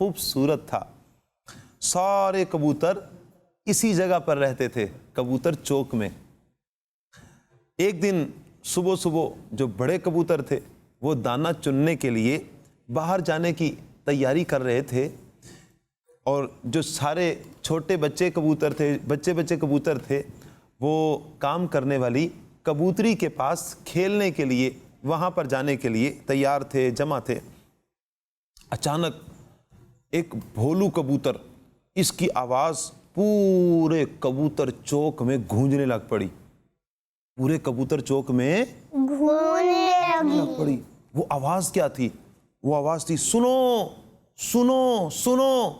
خوبصورت تھا. سارے کبوتر اسی جگہ پر رہتے تھے, کبوتر چوک میں. ایک دن صبح صبح جو بڑے کبوتر تھے وہ دانہ چننے کے لیے باہر جانے کی تیاری کر رہے تھے, اور جو سارے چھوٹے بچے کبوتر تھے وہ کام کرنے والی کبوتری کے پاس کھیلنے کے لیے وہاں پر جانے کے لیے تیار تھے, جمع تھے. اچانک ایک بھولو کبوتر, اس کی آواز پورے کبوتر چوک میں گونجنے لگ پڑی. پورے کبوتر چوک میں گھومنے لگ پڑی. وہ آواز کیا تھی؟ وہ آواز تھی, سنو سنو سنو.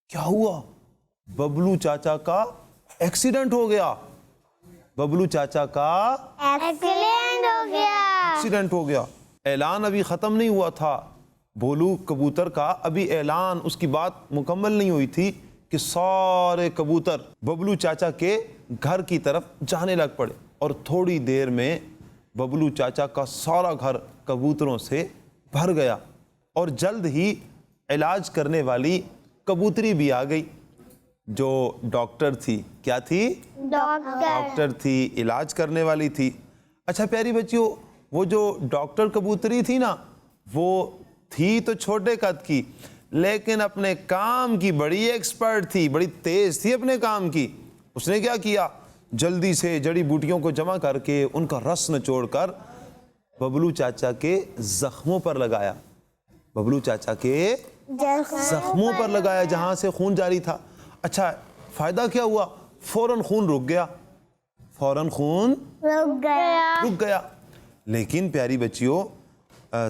کیا ہوا؟ ببلو چاچا کا ایکسیڈنٹ ہو گیا. ببلو چاچا کا ایکسیڈنٹ ہو گیا. اعلان ابھی ختم نہیں ہوا تھا بھولو کبوتر کا, ابھی اعلان, اس کی بات مکمل نہیں ہوئی تھی کہ سارے کبوتر ببلو چاچا کے گھر کی طرف جانے لگ پڑے. اور تھوڑی دیر میں ببلو چاچا کا سارا گھر کبوتروں سے بھر گیا. اور جلد ہی علاج کرنے والی کبوتری بھی آ گئی, جو ڈاکٹر تھی. کیا تھی؟ ڈاکٹر تھی, علاج کرنے والی تھی. اچھا پیاری بچیوں, وہ جو ڈاکٹر کبوتری تھی نا, وہ تھی تو چھوٹے قد کی, لیکن اپنے کام کی بڑی ایکسپرٹ تھی, بڑی تیز تھی اپنے کام کی. اس نے کیا کیا؟ جلدی سے جڑی بوٹیوں کو جمع کر کے ان کا رس نچوڑ کر ببلو چاچا کے زخموں پر لگایا. ببلو چاچا کے زخموں پر لگایا جہاں سے خون جاری تھا. اچھا فائدہ کیا ہوا؟ فوراً خون رک گیا. فوراً خون رک گیا. لیکن پیاری بچیوں,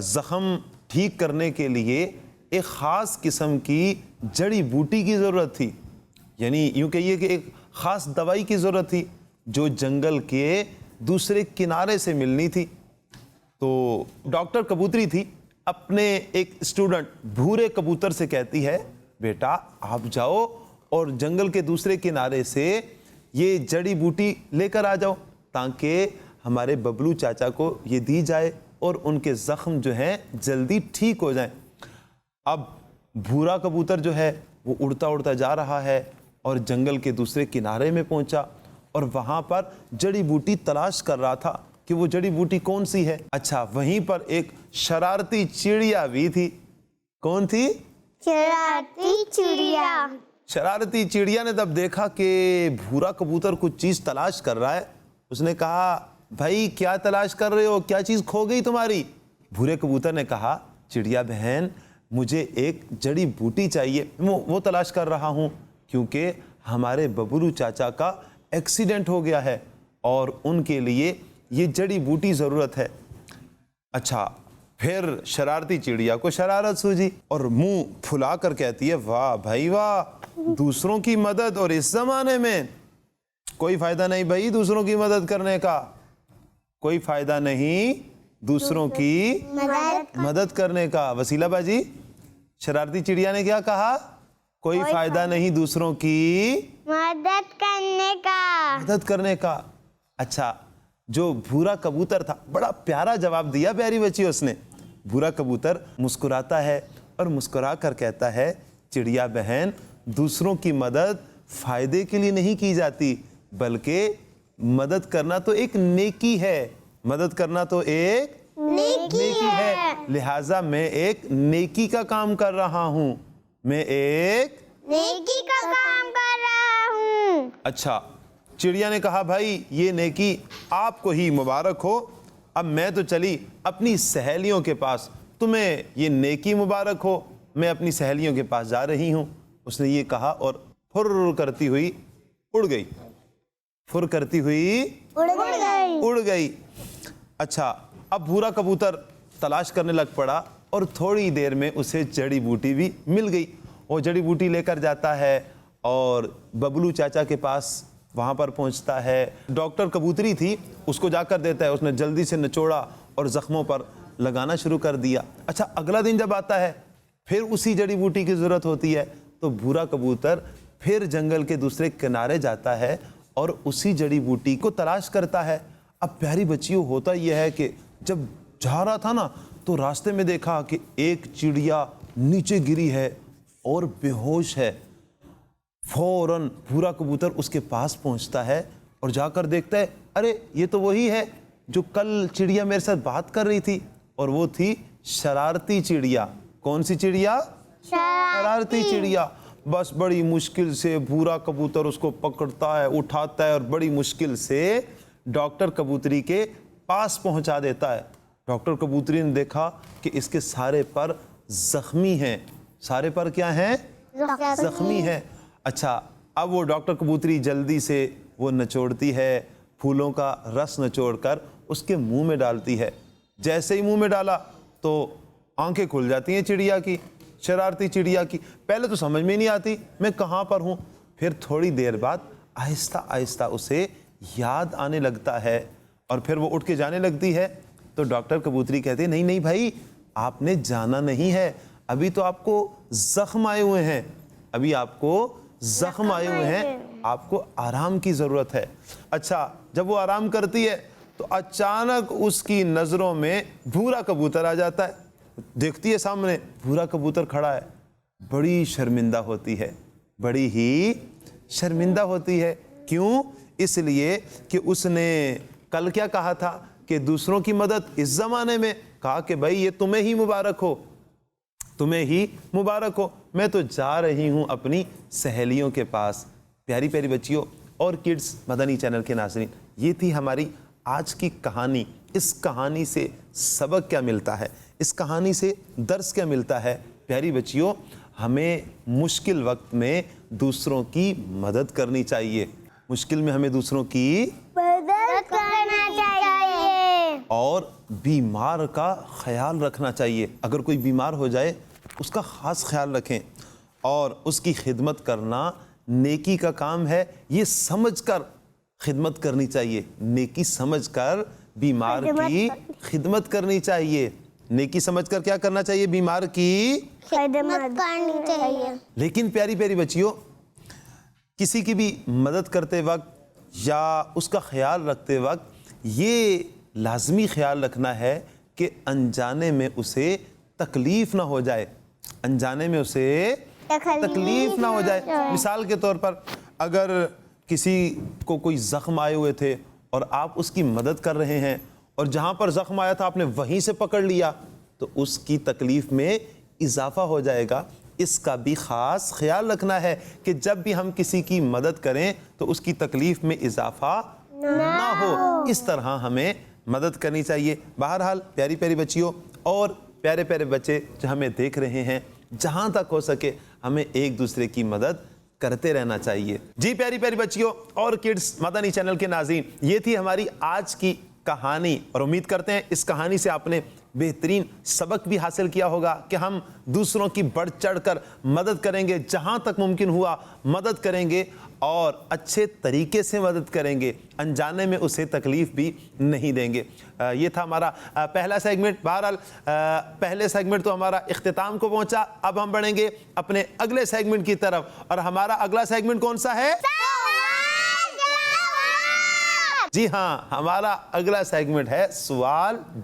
زخم ٹھیک کرنے کے لیے ایک خاص قسم کی جڑی بوٹی کی ضرورت تھی. یعنی یوں کہیے کہ ایک خاص دوائی کی ضرورت تھی جو جنگل کے دوسرے کنارے سے ملنی تھی. تو ڈاکٹر کبوتری تھی, اپنے ایک اسٹوڈنٹ بھورے کبوتر سے کہتی ہے, بیٹا آپ جاؤ اور جنگل کے دوسرے کنارے سے یہ جڑی بوٹی لے کر آ جاؤ تاکہ ہمارے ببلو چاچا کو یہ دی جائے اور ان کے زخم جو ہیں جلدی ٹھیک ہو جائیں. اب بھورا کبوتر جو ہے وہ اڑتا اڑتا جا رہا ہے اور جنگل کے دوسرے کنارے میں پہنچا اور وہاں پر جڑی بوٹی تلاش کر رہا تھا کہ وہ جڑی بوٹی کون سی ہے. اچھا وہیں پر ایک شرارتی چڑیا بھی تھی. کون تھی؟ شرارتی چڑیا. شرارتی چڑیا نے تب دیکھا کہ بھورا کبوتر کچھ چیز تلاش کر رہا ہے. اس نے کہا, بھائی کیا تلاش کر رہے ہو, کیا چیز کھو گئی تمہاری؟ بھورے کبوتر نے کہا, چڑیا بہن مجھے ایک جڑی بوٹی چاہیے, وہ تلاش کر رہا ہوں کیونکہ ہمارے ببلو چاچا کا ایکسیڈنٹ ہو گیا ہے اور ان کے لیے یہ جڑی بوٹی ضرورت ہے. اچھا پھر شرارتی چڑیا کو شرارت سوجی اور منہ پھلا کر کہتی ہے, واہ بھائی واہ, دوسروں کی مدد, اور اس زمانے میں کوئی فائدہ نہیں بھائی دوسروں کی مدد کرنے کا, کوئی فائدہ نہیں دوسروں کی مدد کرنے کا. وسیلہ باجی, شرارتی چڑیا نے کیا کہا؟ کوئی فائدہ نہیں دوسروں کی مدد کرنے کا. اچھا جو بھورا کبوتر تھا بڑا پیارا جواب دیا پیاری بچی. اس نے, بھورا کبوتر مسکراتا ہے اور مسکرا کر کہتا ہے, چڑیا بہن دوسروں کی مدد فائدے کے لیے نہیں کی جاتی بلکہ مدد کرنا تو ایک نیکی ہے, مدد کرنا تو ایک نیکی ہے, لہٰذا میں ایک نیکی کا کام کر رہا ہوں, میں ایک نیکی کا کام کر رہا ہوں. اچھا چڑیا نے کہا, بھائی یہ نیکی آپ کو ہی مبارک ہو, اب میں تو چلی اپنی سہیلیوں کے پاس, تمہیں یہ نیکی مبارک ہو, میں اپنی سہیلیوں کے پاس جا رہی ہوں. اس نے یہ کہا اور پھر کرتی ہوئی اڑ گئی, پھر کرتی ہوئی اڑ گئی. اچھا اب بھورا کبوتر تلاش کرنے لگ پڑا اور تھوڑی دیر میں اسے جڑی بوٹی بھی مل گئی. وہ جڑی بوٹی لے کر جاتا ہے اور ببلو چاچا کے پاس وہاں پر پہنچتا ہے. ڈاکٹر کبوتری تھی, اس کو جا کر دیتا ہے, اس نے جلدی سے نچوڑا اور زخموں پر لگانا شروع کر دیا. اچھا اگلا دن جب آتا ہے پھر اسی جڑی بوٹی کی ضرورت ہوتی ہے تو بھورا کبوتر پھر جنگل کے دوسرے کنارے جاتا ہے اور اسی جڑی بوٹی کو تلاش کرتا ہے. اب پیاری بچیوں ہوتا یہ ہے کہ جب جا رہا تھا نا تو راستے میں دیکھا کہ ایک چڑیا نیچے گری ہے اور بے ہوش ہے. فوراً بھورا کبوتر اس کے پاس پہنچتا ہے اور جا کر دیکھتا ہے ارے یہ تو وہی ہے جو کل چڑیا میرے ساتھ بات کر رہی تھی, اور وہ تھی شرارتی چڑیا. کون سی چڑیا؟ شرارتی چڑیا. بس بڑی مشکل سے بھورا کبوتر اس کو پکڑتا ہے, اٹھاتا ہے اور بڑی مشکل سے ڈاکٹر کبوتری کے پاس پہنچا دیتا ہے. ڈاکٹر کبوتری نے دیکھا کہ اس کے سارے پر زخمی ہیں. سارے پر کیا ہیں؟ زخمی ہیں. اچھا, اب وہ ڈاکٹر کبوتری جلدی سے وہ نچوڑتی ہے, پھولوں کا رس نچوڑ کر اس کے منہ میں ڈالتی ہے. جیسے ہی منہ میں ڈالا تو آنکھیں کھل جاتی ہیں چڑیا کی, شرارتی چڑیا کی. پہلے تو سمجھ میں نہیں آتی میں کہاں پر ہوں, پھر تھوڑی دیر بعد آہستہ آہستہ اسے یاد آنے لگتا ہے اور پھر وہ اٹھ کے جانے لگتی ہے. تو ڈاکٹر کبوتری کہتے ہیں نہیں نہیں بھائی, آپ نے جانا نہیں ہے, ابھی تو آپ کو زخم آئے ہوئے ہیں, ابھی آپ کو زخم آئے ہوئے ہیں, آپ کو آرام کی ضرورت ہے. اچھا, جب وہ آرام کرتی ہے تو اچانک اس کی نظروں میں بھورا کبوتر آ جاتا ہے. دیکھتی ہے سامنے بھورا کبوتر کھڑا ہے, بڑی شرمندہ ہوتی ہے, بڑی ہی شرمندہ ہوتی ہے. کیوں؟ اس لیے کہ اس نے کل کیا کہا تھا کہ دوسروں کی مدد اس زمانے میں کہا کہ بھائی یہ تمہیں ہی مبارک ہو, تمہیں ہی مبارک ہو, میں تو جا رہی ہوں اپنی سہیلیوں کے پاس. پیاری پیاری بچیوں اور کڈز مدنی چینل کے ناظرین, یہ تھی ہماری آج کی کہانی. اس کہانی سے سبق کیا ملتا ہے, اس کہانی سے درس کیا ملتا ہے؟ پیاری بچیوں, ہمیں مشکل وقت میں دوسروں کی مدد کرنی چاہیے, مشکل میں ہمیں دوسروں کی مدد کرنا چاہیے اور بیمار کا خیال رکھنا چاہیے. اگر کوئی بیمار ہو جائے اس کا خاص خیال رکھیں, اور اس کی خدمت کرنا نیکی کا کام ہے, یہ سمجھ کر خدمت کرنی چاہیے. نیکی سمجھ کر بیمار کی خدمت کرنی چاہیے. نیکی سمجھ کر کیا کرنا چاہیے؟ بیمار کی خدمت کرنی چاہیے. لیکن پیاری پیاری بچیوں, کسی کی بھی مدد کرتے وقت یا اس کا خیال رکھتے وقت یہ لازمی خیال رکھنا ہے کہ انجانے میں اسے تکلیف نہ ہو جائے, انجانے میں اسے تکلیف نہ ہو جائے. مثال کے طور پر اگر کسی کو کوئی زخم آئے ہوئے تھے اور آپ اس کی مدد کر رہے ہیں, اور جہاں پر زخم آیا تھا آپ نے وہیں سے پکڑ لیا, تو اس کی تکلیف میں اضافہ ہو جائے گا. اس کا بھی خاص خیال رکھنا ہے کہ جب بھی ہم کسی کی مدد کریں تو اس کی تکلیف میں اضافہ نہ ہو, اس طرح ہمیں مدد کرنی چاہیے. بہرحال پیاری پیاری بچیوں اور پیارے پیارے بچے جو ہمیں دیکھ رہے ہیں, جہاں تک ہو سکے ہمیں ایک دوسرے کی مدد کرتے رہنا چاہیے. جی پیاری پیاری بچیوں اور کڈز مدنی چینل کے ناظرین, یہ تھی ہماری آج کی کہانی, اور امید کرتے ہیں اس کہانی سے آپ نے بہترین سبق بھی حاصل کیا ہوگا کہ ہم دوسروں کی بڑھ چڑھ کر مدد کریں گے, جہاں تک ممکن ہوا مدد کریں گے اور اچھے طریقے سے مدد کریں گے, انجانے میں اسے تکلیف بھی نہیں دیں گے. یہ تھا ہمارا پہلا سیگمنٹ. بہرحال پہلے سیگمنٹ تو ہمارا اختتام کو پہنچا, اب ہم بڑھیں گے اپنے اگلے سیگمنٹ کی طرف, اور ہمارا اگلا سیگمنٹ کون سا ہے؟ جی ہاں, ہمارا اگلا سیگمنٹ ہے سوال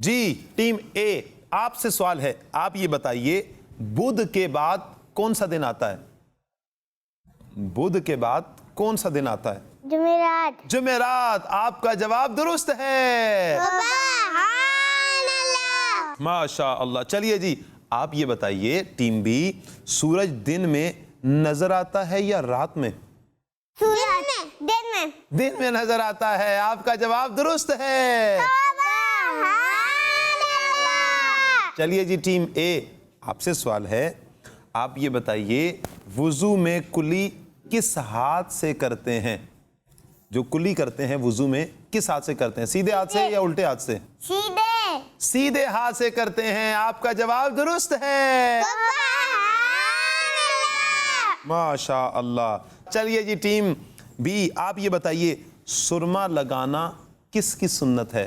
جی ٹیم اے, آپ سے سوال ہے, آپ یہ بتائیے بدھ کے بعد کون سا دن آتا ہے؟ بدھ کے بعد کون سا دن آتا ہے؟ جمعرات. جمعرات. آپ کا جواب درست ہے, سبحان اللہ. ماشاء اللہ. چلیے جی, آپ یہ بتائیے ٹیم بی, سورج دن میں نظر آتا ہے یا رات میں؟ دن میں نظر آتا ہے. آپ کا جواب درست ہے. چلیے جی ٹیم اے, آپ سے سوال ہے, آپ یہ بتائیے وضو میں کلی کس ہاتھ سے کرتے ہیں؟ جو کلی کرتے ہیں وضو میں کس ہاتھ سے کرتے ہیں؟ سیدھے ہاتھ سے یا الٹے ہاتھ سے؟ سیدھے ہاتھ سے کرتے ہیں. آپ کا جواب درست ہے. ماشاء اللہ. چلیے جی ٹیم بی, آپ یہ بتائیے سرما لگانا کس کی سنت ہے؟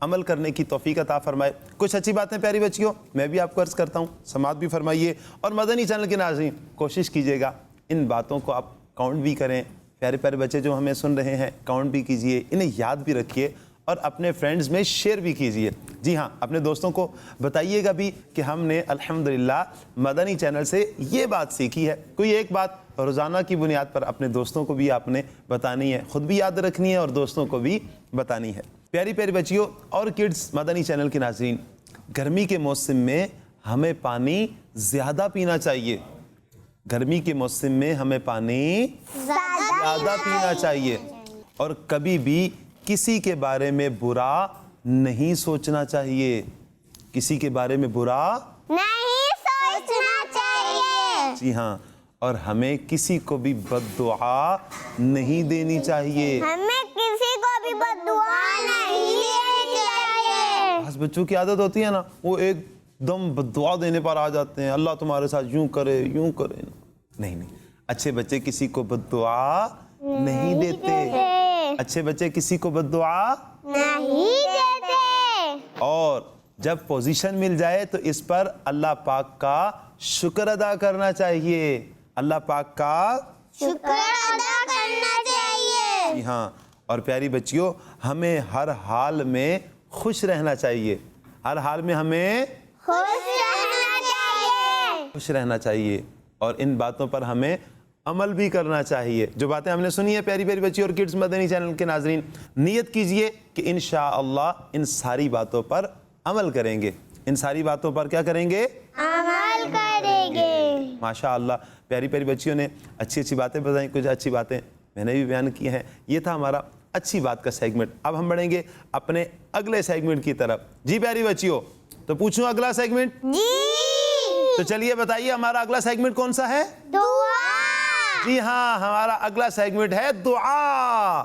عمل کرنے کی توفیق عطا فرمائے۔ کچھ اچھی باتیں پیاری بچیوں میں بھی آپ کو عرض کرتا ہوں، سماعت بھی فرمائیے، اور مدنی چینل کے ناظرین کوشش کیجیے گا ان باتوں کو آپ کاؤنٹ بھی کریں۔ پیارے پیارے بچے جو ہمیں سن رہے ہیں کاؤنٹ بھی کیجیے، انہیں یاد بھی رکھیے اور اپنے فرینڈز میں شیئر بھی کیجیے۔ جی ہاں، اپنے دوستوں کو بتائیے گا بھی کہ ہم نے الحمدللہ مدنی چینل سے یہ بات سیکھی ہے۔ کوئی ایک بات روزانہ کی بنیاد پر اپنے دوستوں کو بھی آپ نے بتانی ہے، خود بھی یاد رکھنی ہے اور دوستوں کو بھی بتانی ہے۔ پیاری پیاری بچیوں اور کڈز مدنی چینل کے ناظرین، گرمی کے موسم میں ہمیں پانی زیادہ پینا چاہیے۔ گرمی کے موسم میں ہمیں پانی زیادہ پینا چاہیے، اور کبھی بھی کسی کے بارے میں برا نہیں سوچنا چاہیے۔ کسی کے بارے میں برا نہیں سوچنا چاہیے۔ جی ہاں، اور ہمیں کسی کو بھی بد دعا نہیں دینی چاہیے۔ ہمیں کسی کو بھی بد دعا نہیں دینی چاہیے۔ بعض بچوں کی عادت ہوتی ہے نا، وہ ایک دم بد دعا دینے پر آ جاتے ہیں، اللہ تمہارے ساتھ یوں کرے یوں کرے۔ نہیں، اچھے بچے کسی کو بد دعا نہیں دیتے۔ اچھے بچے کسی کو بد دعا نہیں دیتے۔ اور جب پوزیشن مل جائے تو اس پر اللہ پاک کا شکر ادا کرنا چاہیے۔ اللہ پاک کا شکر ادا کرنا چاہیے۔ جی ہاں، اور پیاری بچیوں ہمیں ہر حال میں خوش رہنا چاہیے۔ ہر حال میں ہمیں خوش رہنا چاہیے۔ خوش رہنا چاہیے، اور ان باتوں پر ہمیں عمل بھی کرنا چاہیے۔ جو باتیں ہم نے سنی ہیں پیاری پیاری بچی اور کڈز مدنی چینل کے ناظرین، نیت کیجئے کہ انشاءاللہ ان ساری باتوں پر عمل کریں گے۔ ان ساری باتوں پر کیا کریں گے؟ عمل کریں گے۔ ماشاءاللہ پیاری پیاری بچیوں نے اچھی اچھی باتیں بتائیں، کچھ اچھی باتیں میں نے بھی بیان کی ہیں۔ یہ تھا ہمارا اچھی بات کا سیگمنٹ۔ اب ہم بڑھیں گے اپنے اگلے سیگمنٹ کی طرف۔ جی پیاری بچیوں، تو پوچھوں اگلا سیگمنٹ؟ جی۔ تو چلیے بتائیے ہمارا اگلا سیگمنٹ کون سا ہے؟ دعا۔ جی ہاں، ہمارا اگلا سیگمنٹ ہے دعا۔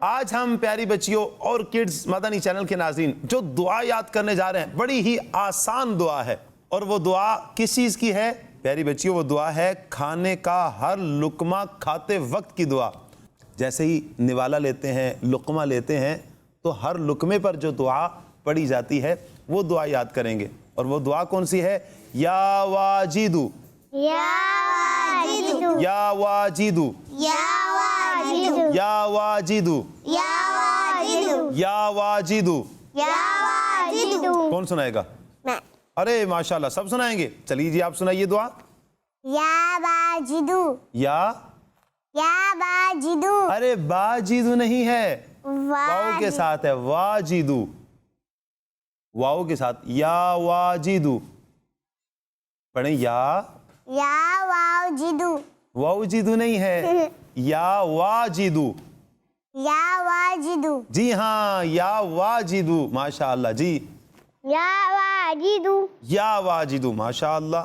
آج ہم پیاری بچیوں اور کڈز مدنی چینل کے ناظرین جو دعا یاد کرنے جا رہے ہیں، بڑی ہی آسان دعا ہے، اور وہ دعا کس چیز کی ہے پیاری بچیوں؟ وہ دعا ہے کھانے کا ہر لقمہ کھاتے وقت کی دعا۔ جیسے ہی نوالا لیتے ہیں، لقمہ لیتے ہیں، تو ہر لقمے پر جو دعا پڑھی جاتی ہے وہ دعا یاد کریں گے، اور وہ دعا کون سی ہے؟ یا واجدو یا واجدو۔ یا واجدو یا واجدو۔ یا واجدو یا واجدو۔ یا واجدو۔ یا واجدو۔ کون سنائے گا؟ میں۔ ارے ماشاءاللہ سب سنائیں گے۔ چلیے جی آپ سنائیے دعا۔ یا واجدو۔ یا واجدو۔ ارے باجدو نہیں ہے، واو کے ساتھ ہے، واجدو، واو کے ساتھ، یا واجدو پڑھیں۔ یا واجدو۔ واجدو نہیں ہے، یا واجدو۔ یا واجدو۔ جی ہاں، یا واجدو، ماشاءاللہ جی، یا واجدو۔ یا واجدو، ماشاءاللہ،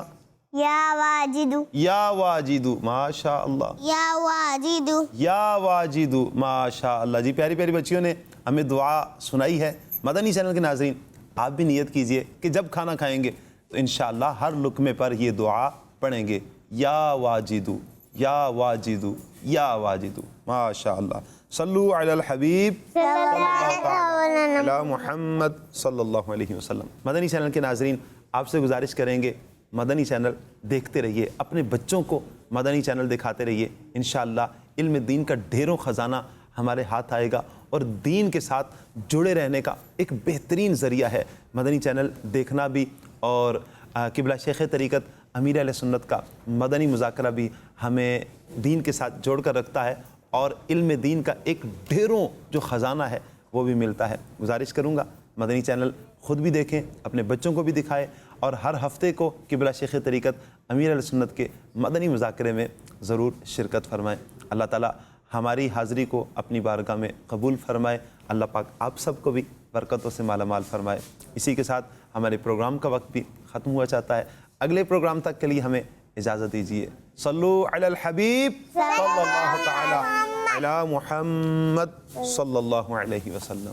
یا واجدو۔ یا واجدو، ماشاءاللہ، یا واجدو۔ یا واجدو، ماشاءاللہ جی۔ پیاری پیاری بچیوں نے ہمیں دعا سنائی ہے۔ مدنی چینل کے ناظرین آپ بھی نیت کیجئے کہ جب کھانا کھائیں گے تو انشاءاللہ ہر لقمے پر یہ دعا پڑھیں گے، یا واجدو، یا واجدو، یا واجدو، ماشاءاللہ۔ صلو علی الحبیب علی محمد صلی اللہ علیہ وسلم۔ مدنی چینل کے ناظرین آپ سے گزارش کریں گے مدنی چینل دیکھتے رہیے، اپنے بچوں کو مدنی چینل دکھاتے رہیے، انشاءاللہ علم دین کا ڈھیروں خزانہ ہمارے ہاتھ آئے گا، اور دین کے ساتھ جڑے رہنے کا ایک بہترین ذریعہ ہے مدنی چینل دیکھنا بھی، اور قبلہ شیخ طریقت امیر اہل سنت کا مدنی مذاکرہ بھی ہمیں دین کے ساتھ جوڑ کر رکھتا ہے، اور علم دین کا ایک ڈھیروں جو خزانہ ہے وہ بھی ملتا ہے۔ گزارش کروں گا مدنی چینل خود بھی دیکھیں، اپنے بچوں کو بھی دکھائیں، اور ہر ہفتے کو قبلہ شیخ طریقت امیر اہل سنت کے مدنی مذاکرے میں ضرور شرکت فرمائیں۔ اللہ تعالیٰ ہماری حاضری کو اپنی بارگاہ میں قبول فرمائے۔ اللہ پاک آپ سب کو بھی برکتوں سے مالا مال فرمائے۔ اسی کے ساتھ ہمارے پروگرام کا وقت بھی ختم ہوا چاہتا ہے۔ اگلے پروگرام تک کے لیے ہمیں اجازت دیجیے۔ صلو علی الحبیب صلی اللہ تعالی علی محمد صلی اللہ علیہ وسلم۔